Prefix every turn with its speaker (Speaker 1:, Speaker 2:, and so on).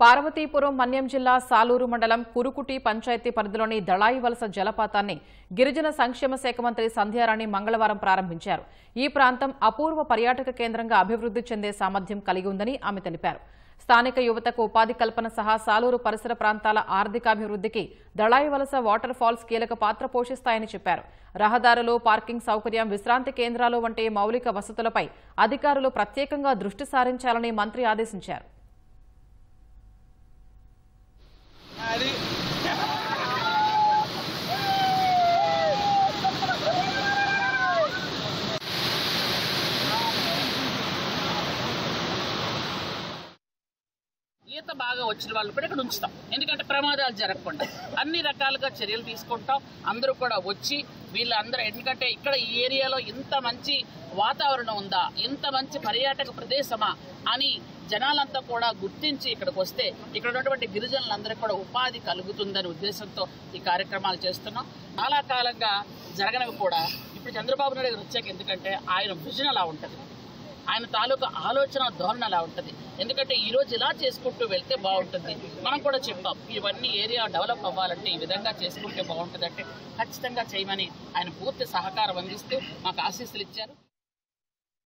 Speaker 1: పార్వతీపురం మన్యం జిల్లా సాలూరు మండలం కురుకుటి పంచాయతీ పరిధిలోని దళాయివలస జలపాతాన్ని గిరిజన సంక్షేమ శాఖ మంత్రి సంధ్యారాణి మంగళవారం ప్రారంభించారు. ఈ ప్రాంతం అపూర్వ పర్యాటక కేంద్రంగా అభివృద్ధి చెందే సామర్థ్యం కలిగి ఉందని ఆమె తెలిపారు. స్థానిక యువతకు ఉపాధి కల్పన సహా సాలూరు పరిసర ప్రాంతాల ఆర్థికాభివృద్ధికి దళాయివలస వాటర్ ఫాల్స్ కీలక పాత్ర పోషిస్తాయని చెప్పారు. రహదారులు, పార్కింగ్ సౌకర్యం, విశ్రాంతి కేంద్రాలు వంటి మౌలిక వసతులపై అధికారులు ప్రత్యేకంగా దృష్టి సారించాలని మంత్రి ఆదేశించారు.
Speaker 2: ఈత బాగా వచ్చిన వాళ్ళు కూడా ఇక్కడ ఉంచుతాం. ఎందుకంటే ప్రమాదాలు జరగకుండా అన్ని రకాలుగా చర్యలు తీసుకుంటాం. అందరూ కూడా వచ్చి వీళ్ళందరూ, ఎందుకంటే ఇక్కడ ఈ ఏరియాలో ఇంత మంచి వాతావరణం ఉందా, ఇంత మంచి పర్యాటక ప్రదేశమా అని జనాలంతా కూడా గుర్తించి ఇక్కడికి వస్తే ఇక్కడ ఉన్నటువంటి గిరిజనులందరికీ కూడా ఉపాధి కలుగుతుందనే ఉద్దేశంతో ఈ కార్యక్రమాలు చేస్తున్నాం. చాలా కాలంగా జరగనవి కూడా ఇప్పుడు చంద్రబాబు నాయుడు గారు వచ్చాక, ఎందుకంటే ఆయన విజన్ అలా ఉంటుంది, ఆయన తాలూకా ఆలోచన ధోరణి అలా ఉంటుంది. ఎందుకంటే ఈరోజు ఇలా చేసుకుంటూ వెళ్తే బాగుంటుంది. మనం కూడా చెప్పాం, ఇవన్నీ ఏరియా డెవలప్ అవ్వాలంటే ఈ విధంగా చేసుకుంటే బాగుంటుంది అంటే ఖచ్చితంగా చేయమని ఆయన పూర్తి సహకారం అందిస్తూ మాకు ఆశీస్సులు ఇచ్చారు.